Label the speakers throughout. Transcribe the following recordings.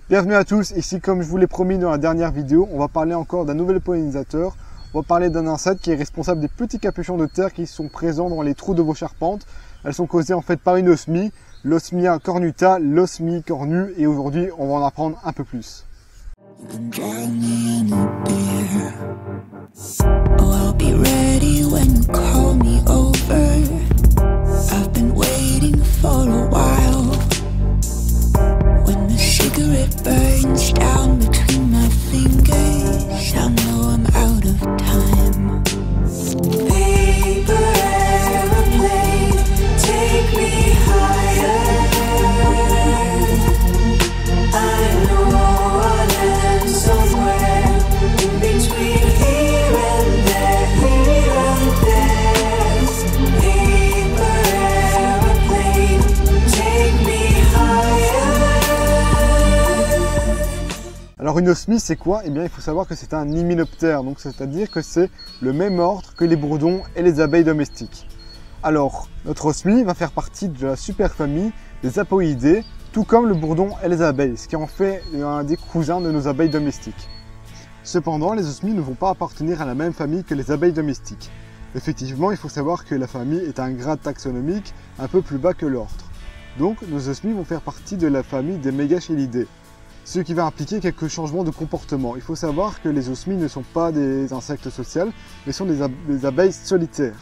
Speaker 1: Bienvenue à tous, ici comme je vous l'ai promis dans la dernière vidéo, on va parler encore d'un nouvel pollinisateur. On va parler d'un insecte qui est responsable des petits capuchons de terre qui sont présents dans les trous de vos charpentes. Elles sont causées en fait par une osmie, l'Osmia cornuta, l'osmie cornue, et aujourd'hui on va en apprendre un peu plus.
Speaker 2: Cigarette burns down between my fingers. I know I'm out of time. Paper airplane, take me higher. I know I'll land somewhere in between here and there, here and there. Paper airplane, take me higher.
Speaker 1: Alors une osmie c'est quoi? Eh bien il faut savoir que c'est un hyménoptère, donc c'est-à-dire que c'est le même ordre que les bourdons et les abeilles domestiques. Alors notre osmie va faire partie de la superfamille des apoidés, tout comme le bourdon et les abeilles, ce qui en fait un des cousins de nos abeilles domestiques. Cependant, les osmies ne vont pas appartenir à la même famille que les abeilles domestiques. Effectivement, il faut savoir que la famille est un grade taxonomique un peu plus bas que l'ordre. Donc nos osmies vont faire partie de la famille des Megachelidae, ce qui va impliquer quelques changements de comportement. Il faut savoir que les osmies ne sont pas des insectes sociaux, mais sont des abeilles solitaires.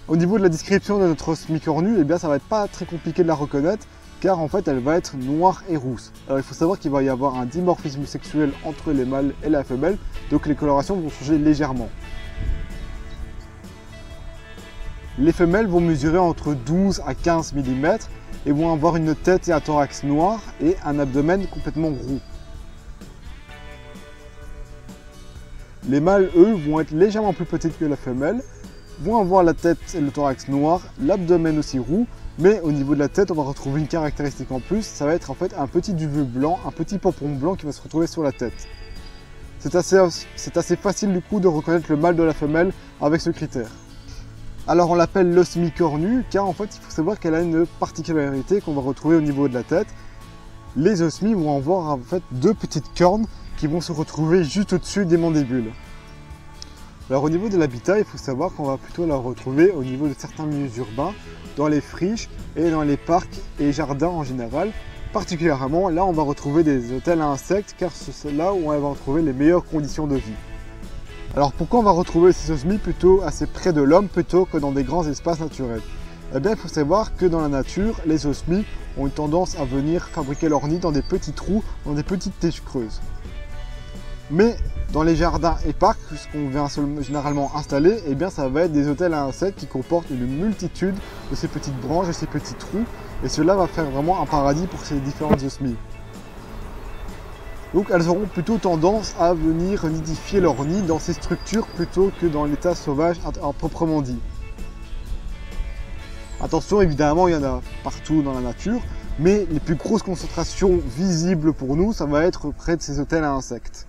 Speaker 1: Au niveau de la description de notre osmie cornue, eh bien ça va être pas très compliqué de la reconnaître, car en fait elle va être noire et rousse. Alors il faut savoir qu'il va y avoir un dimorphisme sexuel entre les mâles et la femelle, donc les colorations vont changer légèrement. Les femelles vont mesurer entre 12 à 15 mm et vont avoir une tête et un thorax noir et un abdomen complètement roux. Les mâles, eux, vont être légèrement plus petits que la femelle, vont avoir la tête et le thorax noir, l'abdomen aussi roux, mais au niveau de la tête, on va retrouver une caractéristique en plus, ça va être en fait un petit duvet blanc, un petit pompon blanc qui va se retrouver sur la tête. C'est assez facile du coup de reconnaître le mâle de la femelle avec ce critère. Alors on l'appelle l'osmie cornue car en fait il faut savoir qu'elle a une particularité qu'on va retrouver au niveau de la tête. Les osmies vont avoir en fait deux petites cornes qui vont se retrouver juste au-dessus des mandibules. Alors au niveau de l'habitat, il faut savoir qu'on va plutôt la retrouver au niveau de certains milieux urbains, dans les friches et dans les parcs et jardins en général. Particulièrement là on va retrouver des hôtels à insectes car c'est là où on va retrouver les meilleures conditions de vie. Alors pourquoi on va retrouver ces osmies plutôt assez près de l'homme plutôt que dans des grands espaces naturels? Eh bien il faut savoir que dans la nature, les osmies ont une tendance à venir fabriquer leur nid dans des petits trous, dans des petites tiges creuses. Mais dans les jardins et parcs, ce qu'on vient généralement installer, eh bien ça va être des hôtels à insectes qui comportent une multitude de ces petites branches et ces petits trous, et cela va faire vraiment un paradis pour ces différentes osmies. Donc elles auront plutôt tendance à venir nidifier leur nid dans ces structures plutôt que dans l'état sauvage proprement dit. Attention, évidemment il y en a partout dans la nature, mais les plus grosses concentrations visibles pour nous, ça va être près de ces hôtels à insectes.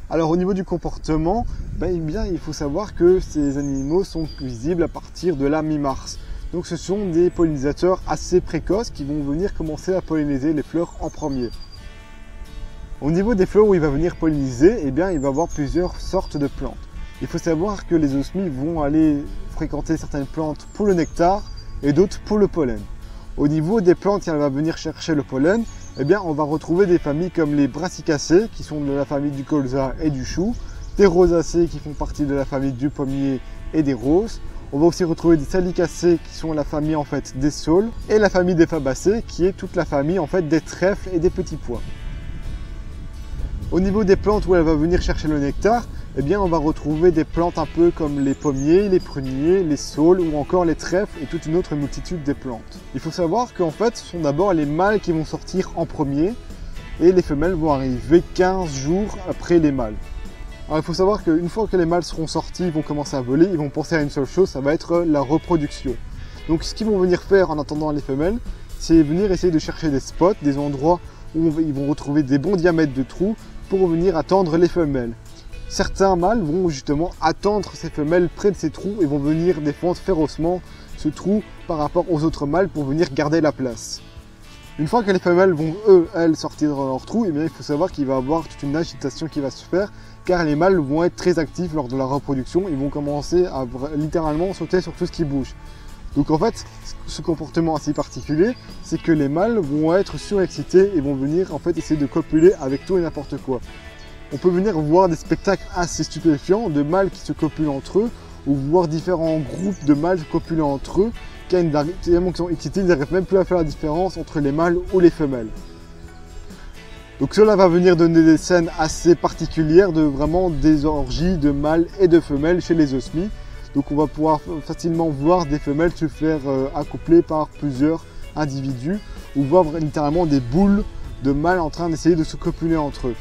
Speaker 1: Alors au niveau du comportement, il faut savoir que ces animaux sont visibles à partir de la mi-mars. Donc ce sont des pollinisateurs assez précoces qui vont venir commencer à polliniser les fleurs en premier. Au niveau des fleurs où il va venir polliniser, eh bien, il va y avoir plusieurs sortes de plantes. Il faut savoir que les osmies vont aller fréquenter certaines plantes pour le nectar et d'autres pour le pollen. Au niveau des plantes qui va venir chercher le pollen, eh bien, on va retrouver des familles comme les brassicacées qui sont de la famille du colza et du chou, des rosacées qui font partie de la famille du pommier et des roses. On va aussi retrouver des salicacées qui sont la famille en fait des saules et la famille des fabacées qui est toute la famille en fait des trèfles et des petits pois. Au niveau des plantes où elle va venir chercher le nectar, eh bien on va retrouver des plantes un peu comme les pommiers, les pruniers, les saules ou encore les trèfles et toute une autre multitude de plantes. Il faut savoir qu'en fait ce sont d'abord les mâles qui vont sortir en premier et les femelles vont arriver 15 jours après les mâles. Alors il faut savoir qu'une fois que les mâles seront sortis, ils vont commencer à voler, ils vont penser à une seule chose, ça va être la reproduction. Donc ce qu'ils vont venir faire en attendant les femelles, c'est venir essayer de chercher des spots, des endroits où ils vont retrouver des bons diamètres de trous pour venir attendre les femelles. Certains mâles vont justement attendre ces femelles près de ces trous et vont venir défendre férocement ce trou par rapport aux autres mâles pour venir garder la place. Une fois que les femelles vont, elles, sortir de leur trou, eh bien, il faut savoir qu'il va y avoir toute une agitation qui va se faire, car les mâles vont être très actifs lors de la reproduction, ils vont commencer à littéralement sauter sur tout ce qui bouge. Donc en fait, ce comportement assez particulier, c'est que les mâles vont être surexcités et vont venir en fait essayer de copuler avec tout et n'importe quoi. On peut venir voir des spectacles assez stupéfiants de mâles qui se copulent entre eux, ou voir différents groupes de mâles copuler entre eux, tellement qu'ils sont excités, ils n'arrivent même plus à faire la différence entre les mâles ou les femelles. Donc cela va venir donner des scènes assez particulières de vraiment des orgies de mâles et de femelles chez les osmies. Donc on va pouvoir facilement voir des femelles se faire accoupler par plusieurs individus, ou voir littéralement des boules de mâles en train d'essayer de se copuler entre eux.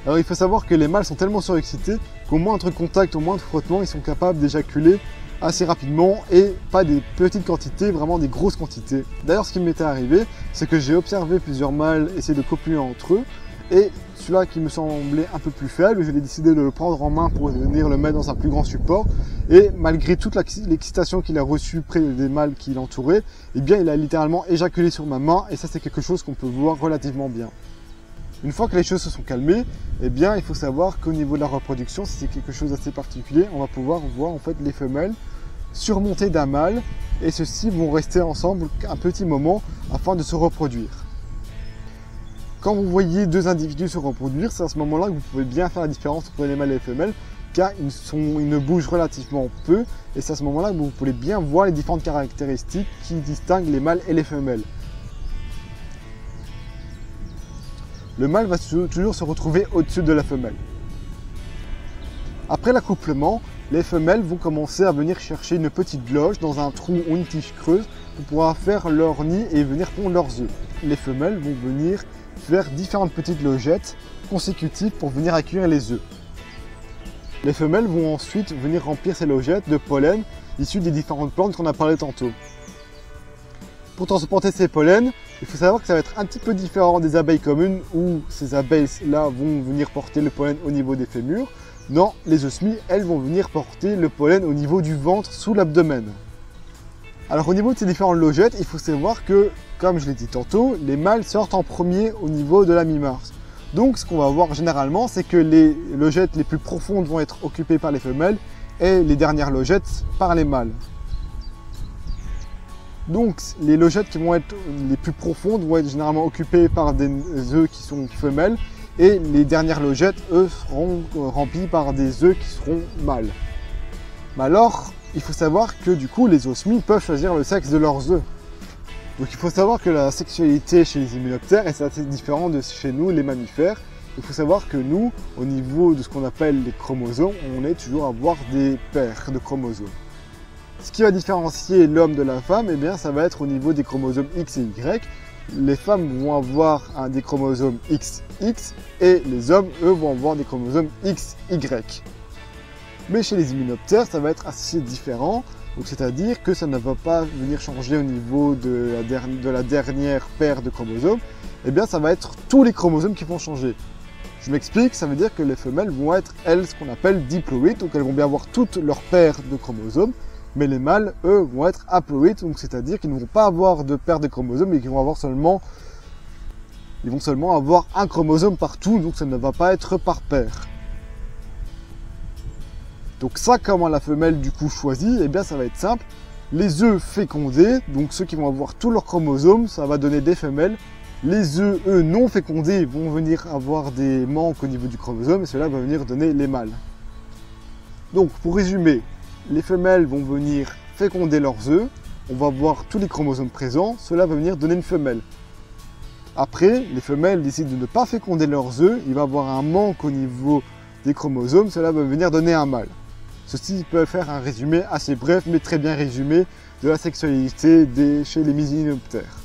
Speaker 1: Alors il faut savoir que les mâles sont tellement surexcités qu'au moindre contact, au moindre frottement, ils sont capables d'éjaculer assez rapidement et pas des petites quantités, vraiment des grosses quantités. D'ailleurs, ce qui m'était arrivé, c'est que j'ai observé plusieurs mâles essayer de copuler entre eux et celui-là qui me semblait un peu plus faible, j'ai décidé de le prendre en main pour venir le mettre dans un plus grand support et malgré toute l'excitation qu'il a reçue près des mâles qui l'entouraient, eh bien il a littéralement éjaculé sur ma main et ça c'est quelque chose qu'on peut voir relativement bien. Une fois que les choses se sont calmées, eh bien, il faut savoir qu'au niveau de la reproduction, si c'est quelque chose d'assez particulier, on va pouvoir voir en fait les femelles surmontées d'un mâle et ceux-ci vont rester ensemble un petit moment afin de se reproduire. Quand vous voyez deux individus se reproduire, c'est à ce moment-là que vous pouvez bien faire la différence entre les mâles et les femelles car ils ne bougent relativement peu et c'est à ce moment-là que vous pouvez bien voir les différentes caractéristiques qui distinguent les mâles et les femelles. Le mâle va toujours se retrouver au-dessus de la femelle. Après l'accouplement, les femelles vont commencer à venir chercher une petite loge dans un trou ou une tige creuse pour pouvoir faire leur nid et venir pondre leurs œufs. Les femelles vont venir faire différentes petites logettes consécutives pour venir accueillir les œufs. Les femelles vont ensuite venir remplir ces logettes de pollen issus des différentes plantes qu'on a parlé tantôt. Pour transporter ces pollens, il faut savoir que ça va être un petit peu différent des abeilles communes où ces abeilles-là vont venir porter le pollen au niveau des fémurs. Non, les osmies, elles vont venir porter le pollen au niveau du ventre, sous l'abdomen. Alors au niveau de ces différentes logettes, il faut savoir que, comme je l'ai dit tantôt, les mâles sortent en premier au niveau de la mi-mars. Donc ce qu'on va voir généralement, c'est que les logettes les plus profondes vont être occupées par les femelles et les dernières logettes par les mâles. Donc les logettes qui vont être les plus profondes vont être généralement occupées par des œufs qui sont femelles et les dernières logettes, eux, seront remplies par des œufs qui seront mâles. Mais alors, il faut savoir que du coup, les osmies peuvent choisir le sexe de leurs œufs. Donc il faut savoir que la sexualité chez les hyménoptères est assez différente de chez nous, les mammifères. Il faut savoir que nous, au niveau de ce qu'on appelle les chromosomes, on est toujours à avoir des paires de chromosomes. Ce qui va différencier l'homme de la femme, eh bien, ça va être au niveau des chromosomes X et Y. Les femmes vont avoir des chromosomes XX et les hommes, eux, vont avoir des chromosomes XY. Mais chez les hyménoptères, ça va être assez différent. Donc, c'est-à-dire que ça ne va pas venir changer au niveau de la dernière paire de chromosomes. Eh bien, ça va être tous les chromosomes qui vont changer. Je m'explique, ça veut dire que les femelles vont être, elles, ce qu'on appelle diploïdes. Donc, elles vont bien avoir toutes leurs paires de chromosomes. Mais les mâles, eux, vont être haploïdes, donc c'est-à-dire qu'ils ne vont pas avoir de paire de chromosomes, mais qu'ils vont avoir seulement avoir un chromosome partout, donc ça ne va pas être par paire. Donc ça, comment la femelle du coup choisit, eh bien ça va être simple. Les œufs fécondés, donc ceux qui vont avoir tous leurs chromosomes, ça va donner des femelles. Les œufs, eux, non fécondés, vont venir avoir des manques au niveau du chromosome, et cela va venir donner les mâles. Donc pour résumer, les femelles vont venir féconder leurs œufs, on va voir tous les chromosomes présents, cela va venir donner une femelle. Après, les femelles décident de ne pas féconder leurs œufs, il va y avoir un manque au niveau des chromosomes, cela va venir donner un mâle. Ceci peut faire un résumé assez bref, mais très bien résumé de la sexualité chez les hyménoptères.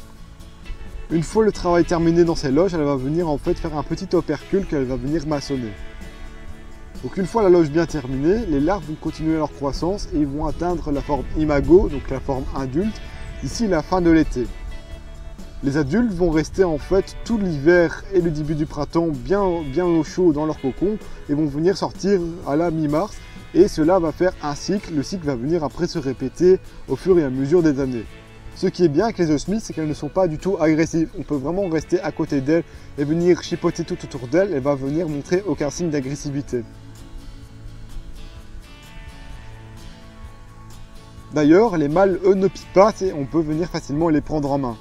Speaker 1: Une fois le travail terminé dans ces loges, elle va venir en fait faire un petit opercule qu'elle va venir maçonner. Donc une fois la loge bien terminée, les larves vont continuer leur croissance et vont atteindre la forme imago, donc la forme adulte, d'ici la fin de l'été. Les adultes vont rester en fait tout l'hiver et le début du printemps bien au chaud dans leur cocon et vont venir sortir à la mi-mars et cela va faire un cycle. Le cycle va venir après se répéter au fur et à mesure des années. Ce qui est bien avec les osmies, c'est qu'elles ne sont pas du tout agressives. On peut vraiment rester à côté d'elles et venir chipoter tout autour d'elle. Elle va venir montrer aucun signe d'agressivité. D'ailleurs, les mâles, eux, ne piquent pas et on peut venir facilement les prendre en main.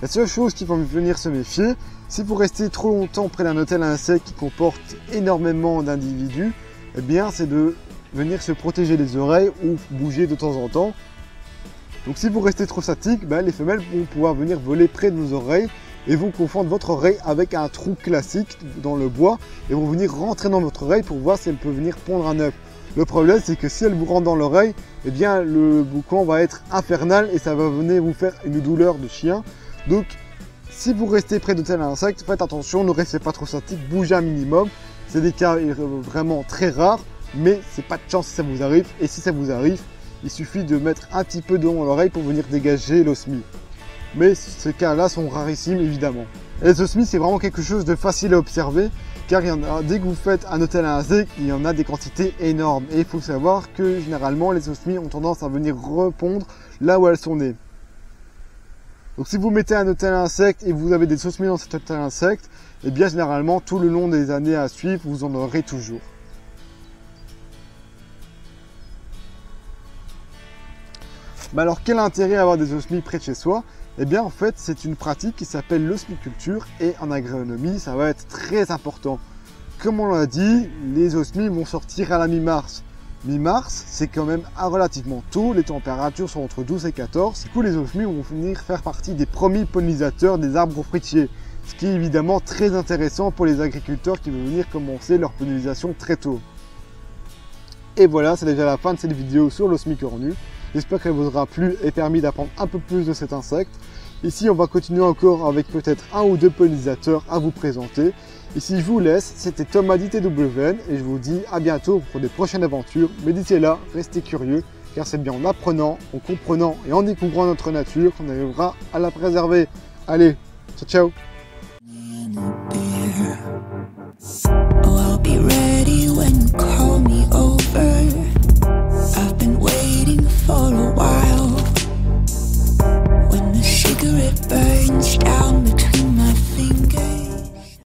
Speaker 1: La seule chose qu'il faut venir se méfier, si vous restez trop longtemps près d'un hôtel à insectes qui comporte énormément d'individus, eh bien, c'est de venir se protéger les oreilles ou bouger de temps en temps. Donc si vous restez trop statique, les femelles vont pouvoir venir voler près de vos oreilles et vont confondre votre oreille avec un trou classique dans le bois et vont venir rentrer dans votre oreille pour voir si elle peut venir pondre un œuf. Le problème, c'est que si elle vous rentre dans l'oreille, eh bien le boucan va être infernal et ça va venir vous faire une douleur de chien. Donc si vous restez près de tel insecte, faites attention, ne restez pas trop statique, bougez un minimum. C'est des cas vraiment très rares, mais c'est pas de chance si ça vous arrive. Et si ça vous arrive, il suffit de mettre un petit peu d'eau dans l'oreille pour venir dégager l'osmie. Mais ces cas-là sont rarissimes évidemment. Et les osmies, c'est vraiment quelque chose de facile à observer, car il y en a, dès que vous faites un hôtel à insectes, il y en a des quantités énormes. Et il faut savoir que généralement les osmies ont tendance à venir répondre là où elles sont nées. Donc si vous mettez un hôtel à insectes et vous avez des osmies dans cet hôtel à insectes, et bien généralement tout le long des années à suivre, vous en aurez toujours. Mais alors quel intérêt à avoir des osmies près de chez soi? Eh bien en fait c'est une pratique qui s'appelle l'osmiculture et en agronomie ça va être très important. Comme on l'a dit, les osmies vont sortir à la mi-mars. Mi-mars, c'est quand même relativement tôt, les températures sont entre 12 et 14. Du coup, les osmies vont venir faire partie des premiers pollinisateurs des arbres fruitiers. Ce qui est évidemment très intéressant pour les agriculteurs qui veulent venir commencer leur pollinisation très tôt. Et voilà, c'est déjà la fin de cette vidéo sur l'osmie cornue. J'espère qu'elle vous aura plu et permis d'apprendre un peu plus de cet insecte. Ici, on va continuer encore avec peut-être un ou deux pollinisateurs à vous présenter. Ici, je vous laisse, c'était Thomas d'ITWN et je vous dis à bientôt pour des prochaines aventures. Mais d'ici là, restez curieux car c'est bien en apprenant, en comprenant et en découvrant notre nature qu'on arrivera à la préserver. Allez, ciao ciao!